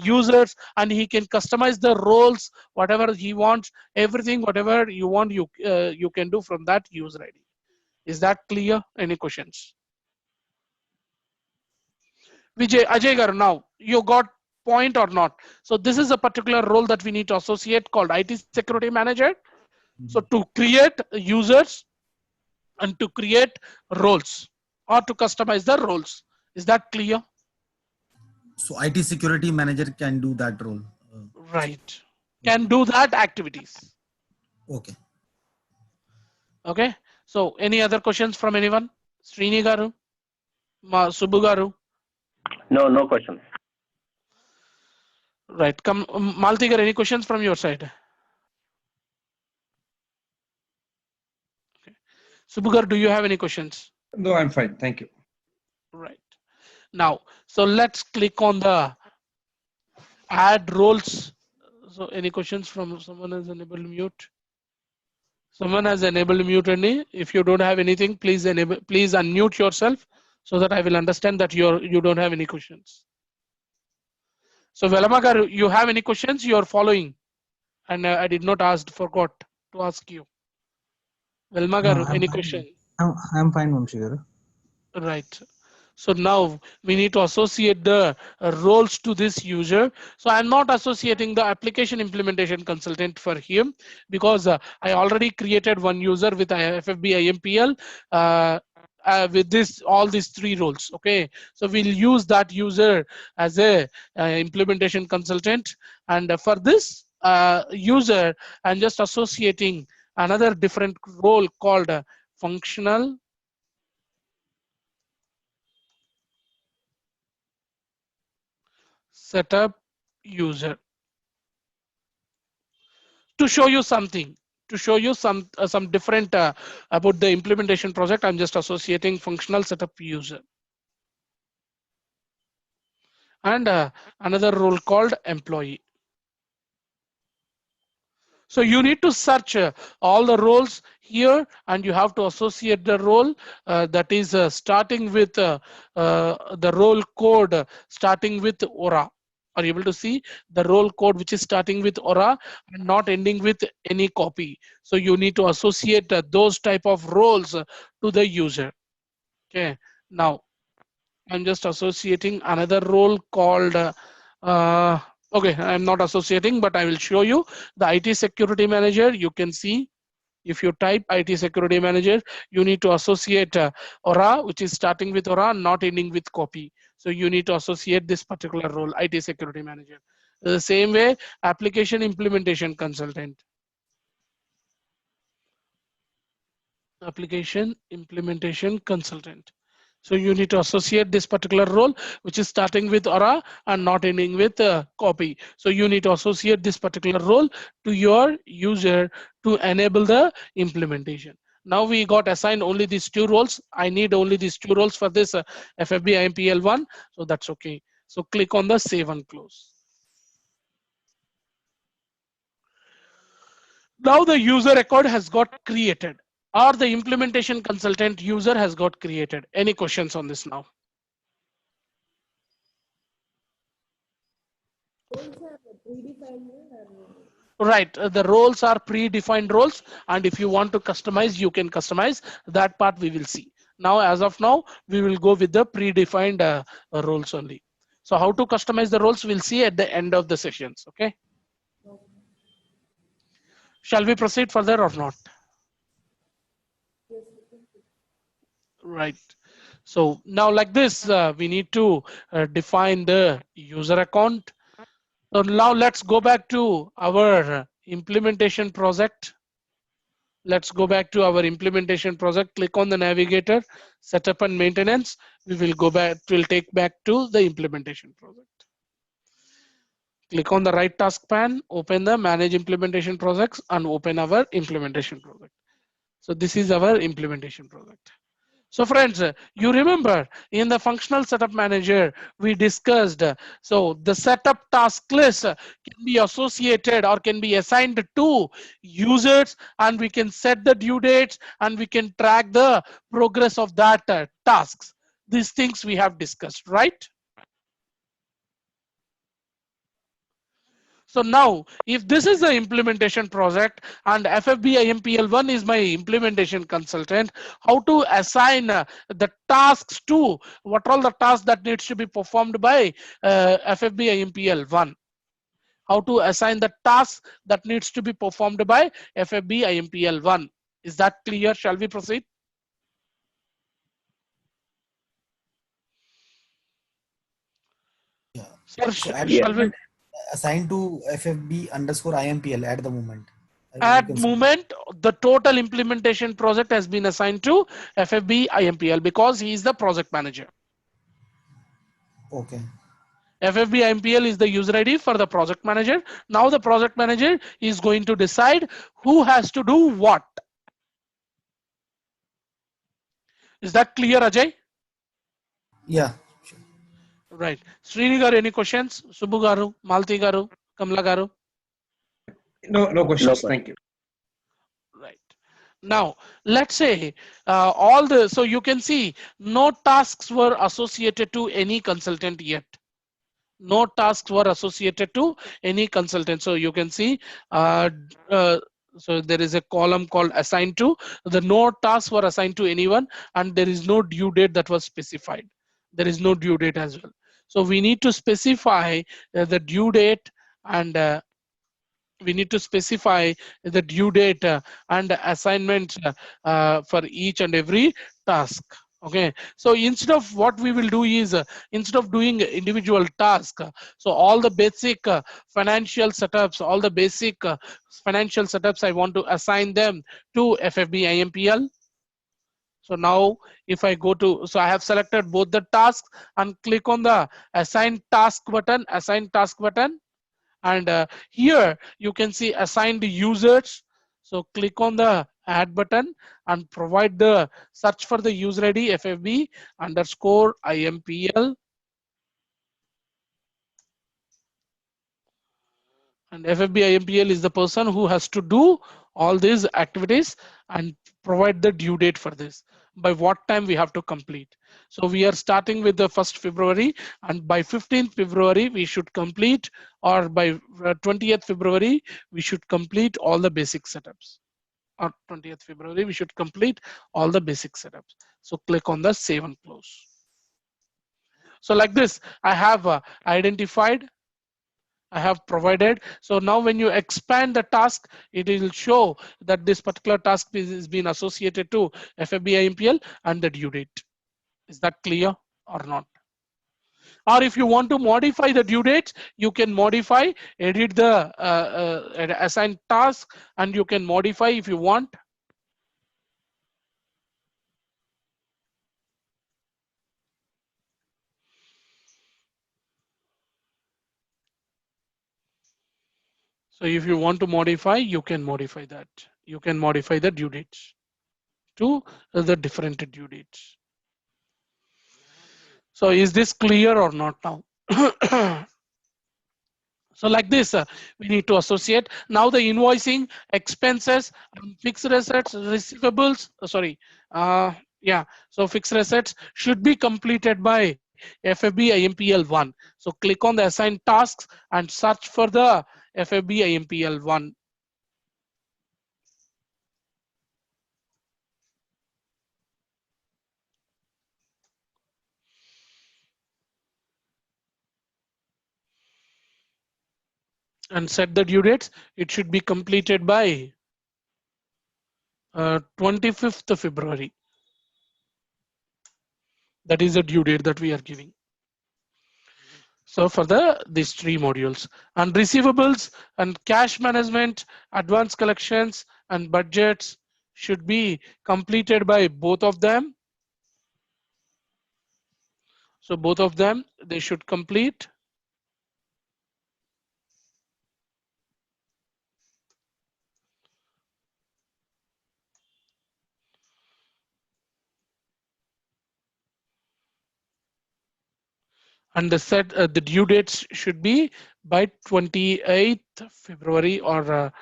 users, and he can customize the roles, whatever he wants, everything, whatever you want, you can do from that user ID. Is that clear? Any questions? Vijay, Ajay Garu, now you got point or not? So this is a particular role that we need to associate called IT security manager. So to create users and to create roles or to customize the roles. Is that clear? So IT security manager can do that role. Right. Can do that activities. Okay. Okay. So any other questions from anyone? Srini garu, Subbu garu. No, no questions. Right. Come, Malti garu, any questions from your side? Okay. Subbu garu, do you have any questions? No, I'm fine. Thank you. Right. Now, so let's click on the add roles. So any questions from someone has enabled mute? Someone has enabled mute, and if you don't have anything, please enable, please unmute yourself so that I will understand that you don't have any questions. So Velama garu, you have any questions? You are following, and I did not forgot to ask you. Velma garu, any question? I'm fine, Vamshi garu. Right. So now we need to associate the roles to this user. So I'm not associating the application implementation consultant for him because I already created one user with FFB IMPL with all these 3 roles. Okay, so we'll use that user as a implementation consultant, and for this user, I'm just associating another different role called functional setup user to show you something, to show you some different about the implementation project. I'm just associating functional setup user and another role called employee. So you need to search all the roles here, and you have to associate the role that is starting with the role code starting with Aura. Are you able to see the role code which is starting with Aura and not ending with any copy? So you need to associate those type of roles to the user. Okay, now I'm just associating another role called okay, I'm not associating, but I will show you the IT security manager. You can see if you type IT security manager, you need to associate Aura, which is starting with Aura, not ending with copy. So you need to associate this particular role, IT security manager. The same way, application implementation consultant. Application implementation consultant. So you need to associate this particular role, which is starting with Aura and not ending with copy. So you need to associate this particular role to your user to enable the implementation. Now we got assigned only these 2 roles. I need only these 2 roles for this FFB IMPL1. So that's okay. So click on the save and close. Now the user record has got created, or the implementation consultant user has got created. Any questions on this now? Roles are predefined or Right, the roles are predefined roles, and if you want to customize, you can customize. That part we will see. Now, as of now, we will go with the predefined roles only. So how to customize the roles, we'll see at the end of the sessions, okay? Shall we proceed further or not? Right. So now like this, we need to define the user account. So now let's go back to our implementation project. Let's go back to our implementation project. Click on the navigator, setup and maintenance. We will go back, we'll take back to the implementation project. Click on the right task pan, open the manage implementation projects and open our implementation project. So this is our implementation project. So friends, you remember in the functional setup manager, we discussed, so the setup task list can be associated or can be assigned to users, and we can set the due dates and we can track the progress of that tasks. These things we have discussed, right? So now, if this is the implementation project and FFB IMPL1 is my implementation consultant, how to assign the tasks to, what are all the tasks that needs to be performed by FFB IMPL1? how to assign the task that needs to be performed by FFB IMPL1. Is that clear? Shall we proceed? Yeah. Sir, So at shall we? assigned to FFB_IMPL at the moment. At moment, the total implementation project has been assigned to FFB IMPL because he is the project manager. Okay. FFB IMPL is the user ID for the project manager. Now the project manager is going to decide who has to do what. Is that clear, Ajay? Yeah. Sure. Right. Srini garu, any questions? Subbu garu, Malti garu, Kamla garu? No questions. No Thank you. Right. Now, let's say so you can see no tasks were associated to any consultant yet. No tasks were associated to any consultant. So you can see, so there is a column called assigned to. The no tasks were assigned to anyone, and there is no due date that was specified. There is no due date as well. So we need to specify the due date, and we need to specify the due date and assignment for each and every task. Okay, so instead of what we will do is instead of doing individual task, so all the basic financial setups, all the basic financial setups, I want to assign them to FFB IMPL. So now if I go to, so I have selected both the tasks and click on the assign task button, and here you can see assigned users. So click on the add button and provide the search for the user ID FFB_IMPL, and FFB IMPL is the person who has to do all these activities and provide the due date for this, by what time we have to complete. So we are starting with the 1st February, and by 15th February we should complete, or by 20th February we should complete all the basic setups, or 20th February we should complete all the basic setups. So click on the save and close. So like this, I have identified, I have provided. So now when you expand the task, it will show that this particular task is being associated to FFB IMPL and the due date. Is that clear or not? Or if you want to modify the due dates, you can modify, edit the assigned task, and you can modify if you want. So if you want to modify, you can modify that. You can modify the due dates to the different due dates. So is this clear or not now? So like this, we need to associate. Now the invoicing, expenses, fixed assets, receivables, yeah. So fixed assets should be completed by FFB IMPL1. So click on the assigned tasks and search for the FFB IMPL1. And set the due dates. It should be completed by 25th February. That is the due date that we are giving. So for these 3 modules, and receivables and cash management, advanced collections and budgets should be completed by both of them. So both of them, they should complete. And the due dates should be by 28th February or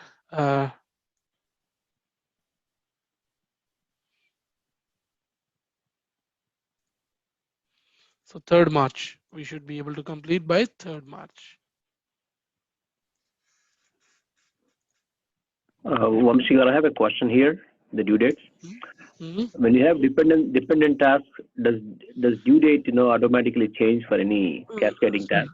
so 3rd March. We should be able to complete by 3rd March. Vamshi, I have a question here. The due dates. When you have dependent tasks, does due date automatically change for any cascading task?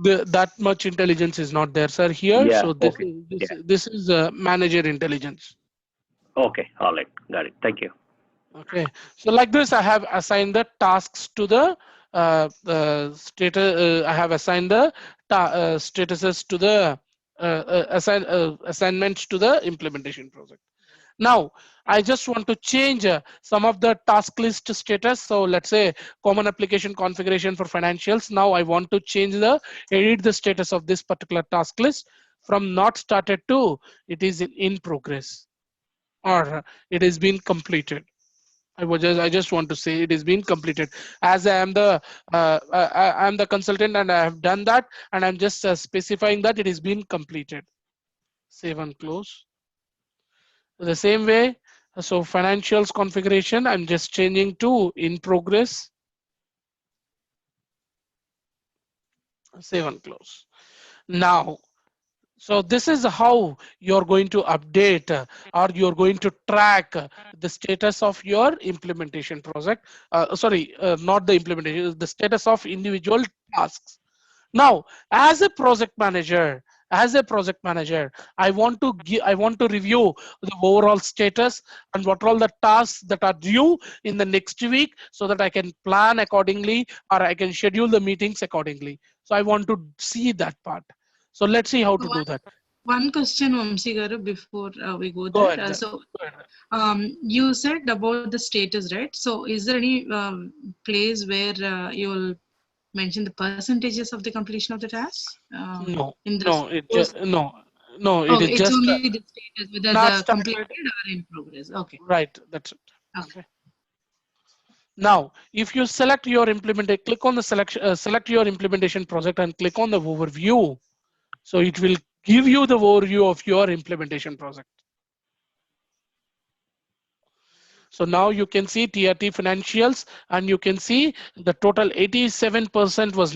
that much intelligence is not there, sir, here. Yeah, So this okay. is Yeah. this is manager intelligence. Okay, all right, got it. Thank you. Okay, so like this, I have assigned the tasks to the status. I have assigned the statuses to the assignments to the implementation project. Now, I just want to change some of the task list status. So let's say common application configuration for financials. Now I want to change edit the status of this particular task list from not started to it is in progress, or it has been completed. I just want to say it has been completed, as I am the consultant and I have done that, and I'm just specifying that it has been completed. Save and close. The same way, so financials configuration, I'm just changing to in progress. Save and close. Now, so this is how you're going to update or you're going to track the status of your implementation project. Not the implementation, the status of individual tasks. Now, as a project manager, I want to review the overall status and what are all the tasks that are due in the next week, so that I can plan accordingly or I can schedule the meetings accordingly. So I want to see that part. So let's see how to do that. One question, Vamsi Garu, before we go Go there. ahead. You said about the status, right? So is there any place where you'll mention the percentages of the completion of the task? No, in the no, it just no, it is it's just only the status, whether not the started. completed or in progress. Okay. Right, that's it. Okay. Now, if you select your implementation, click on the select your implementation project and click on the overview. So it will give you the overview of your implementation project. So now you can see TRT financials, and you can see the total 87% was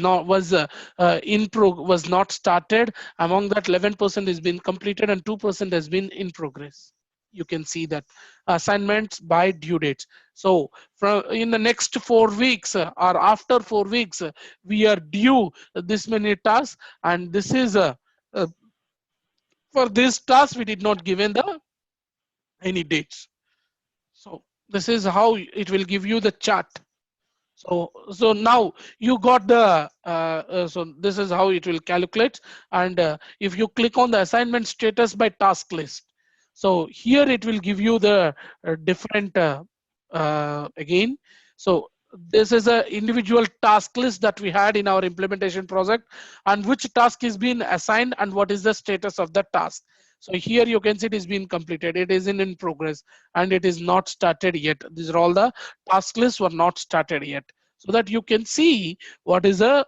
not started. Among that, 11% has been completed and 2% has been in progress. You can see that assignments by due dates. So from in the next 4 weeks or after 4 weeks, we are due this many tasks, and this is for this task we did not given any dates. So this is how it will give you the chart. So now you got the so this is how it will calculate, and if you click on the assignment status by task list, so here it will give you the different again. So this is a individual task list that we had in our implementation project, and which task is being assigned and what is the status of the task. So here you can see it is being completed, it is in progress, and it is not started yet. These are all the task lists were not started yet, so that you can see what is the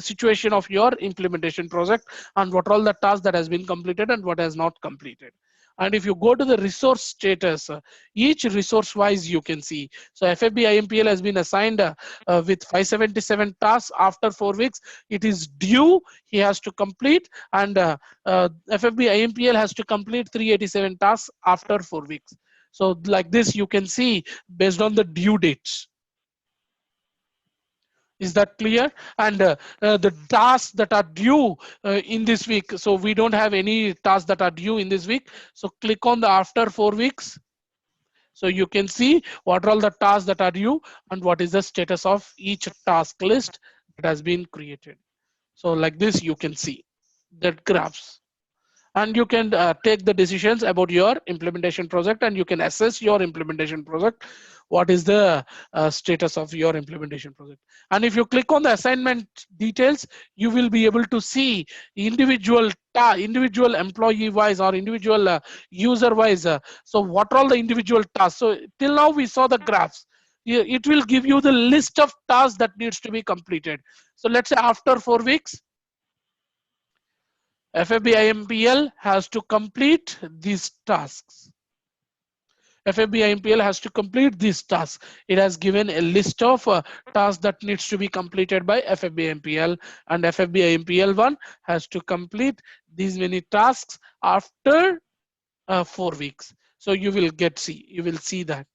situation of your implementation project and what are all the tasks that has been completed and what has not completed. And if you go to the resource status, each resource wise you can see. So FFB IMPL has been assigned with 577 tasks after 4 weeks. It is due, he has to complete, and FFB IMPL has to complete 387 tasks after 4 weeks. So like this you can see based on the due dates. Is that clear? And the tasks that are due in this week, so we don't have any tasks that are due in this week. So click on the after 4 weeks. So you can see what are all the tasks that are due and what is the status of each task list that has been created. So like this you can see that graphs. And you can take the decisions about your implementation project, and you can assess your implementation project. What is the status of your implementation project? And if you click on the assignment details, you will be able to see individual employee wise or individual user wise. So what are all the individual tasks? So till now we saw the graphs. It will give you the list of tasks that needs to be completed. So let's say after 4 weeks, FFB IMPL has to complete these tasks. FFB IMPL has to complete these tasks. It has given a list of tasks that needs to be completed by FFB IMPL, and FFB IMPL 1 has to complete these many tasks after 4 weeks. So you will see that.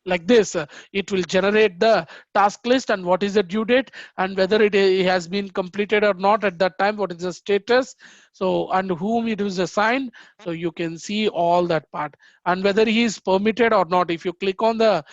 like this. It will generate the task list and what is the due date and whether it has been completed or not at that time, what is the status, so and whom it is assigned. So you can see all that part and whether he is permitted or not. If you click on the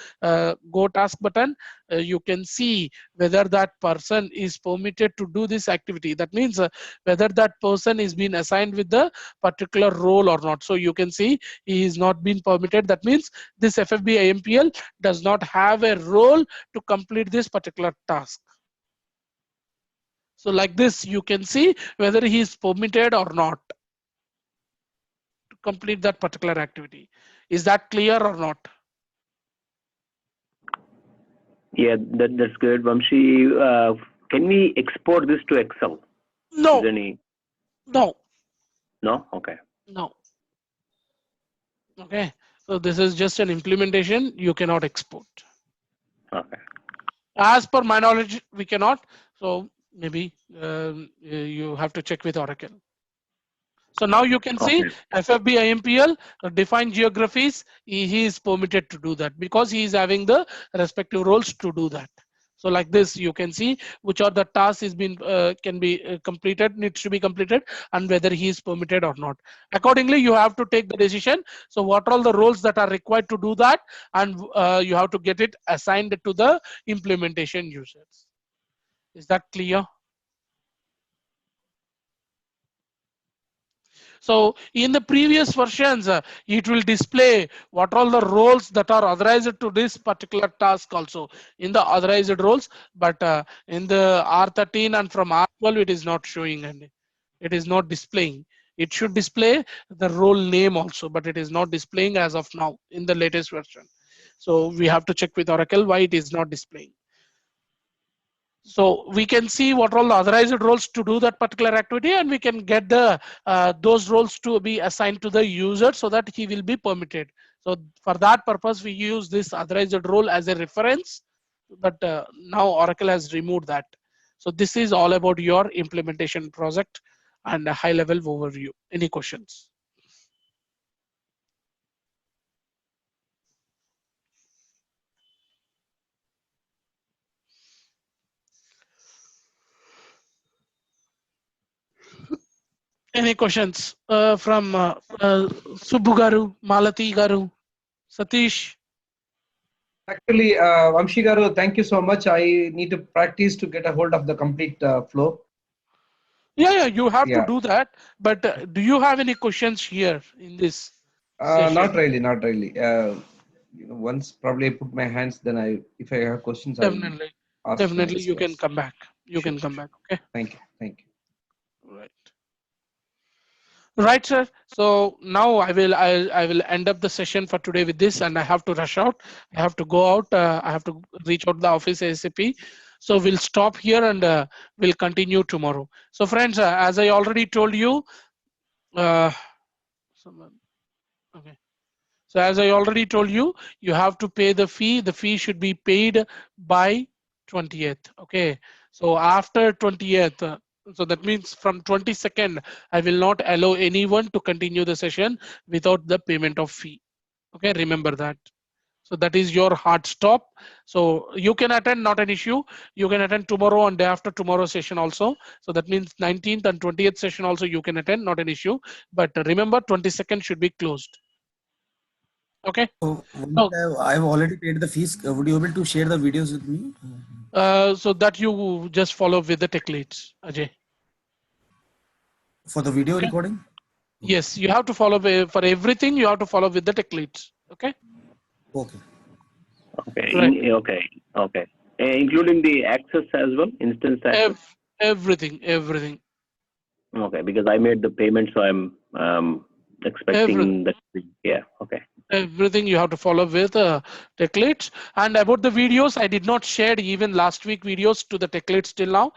go task button, you can see whether that person is permitted to do this activity. That means whether that person is being assigned with the particular role or not. So you can see he is not being permitted. That means this FFB IMPL does not have a role to complete this particular task. So like this, you can see whether he is permitted or not to complete that particular activity. Is that clear or not? Yeah, that's good. Vamshi, can we export this to Excel? No. Is there any... No. No? Okay. No. Okay. So this is just an implementation. You cannot export. Okay. As per my knowledge, we cannot. So maybe you have to check with Oracle. So now you can see FFB IMPL define geographies. He is permitted to do that because he is having the respective roles to do that. So like this, you can see which are the tasks is been can be completed, needs to be completed, and whether he is permitted or not. Accordingly, you have to take the decision. So what are all the roles that are required to do that, and you have to get it assigned to the implementation users. Is that clear? So in the previous versions, it will display what all the roles that are authorized to this particular task also in the authorized roles, but in the R13 and from R12, it is not showing and it is not displaying. It should display the role name also, but it is not displaying as of now in the latest version. So we have to check with Oracle why it is not displaying. So we can see what are all the authorized roles to do that particular activity, and we can get the those roles to be assigned to the user so that he will be permitted. So for that purpose, we use this authorized role as a reference, but now Oracle has removed that. So this is all about your implementation project and a high level overview. Any questions? Any questions from Subbu Garu, Malati Garu, Satish? Actually, Vamshi Garu, thank you so much. I need to practice to get a hold of the complete flow. Yeah, you have to do that. But do you have any questions here in this session? Not really, not really. Once probably I put my hands, then if I have questions, definitely, definitely you can come back. You can come back. Okay. Thank you, thank you. Right. Right, sir. So now I will end up the session for today with this, and I have to rush out. I have to go out. I have to reach out to the office ASAP. So we'll stop here and we'll continue tomorrow. So friends, as I already told you, okay. So as I already told you, you have to pay the fee. The fee should be paid by 20th. Okay. So after 20th. So that means from 22nd, I will not allow anyone to continue the session without the payment of fee. Okay, remember that. So that is your hard stop. So you can attend, not an issue. You can attend tomorrow and day after tomorrow session also. So that means 19th and 20th session also you can attend, not an issue. But remember 22nd should be closed. Okay. So I've already paid the fees. Would you be able to share the videos with me? So that you just follow with the tech leads, Ajay. For the video recording? Yes, you have to follow for everything. You have to follow with the tech leads. Okay. Okay. Okay. Right. Okay. Including the access as well, instance access. Everything. Okay, because I made the payment, so I'm expecting that. Yeah. Okay. Everything you have to follow with tech leads. And about the videos, I did not share even last week videos to the tech leads till now.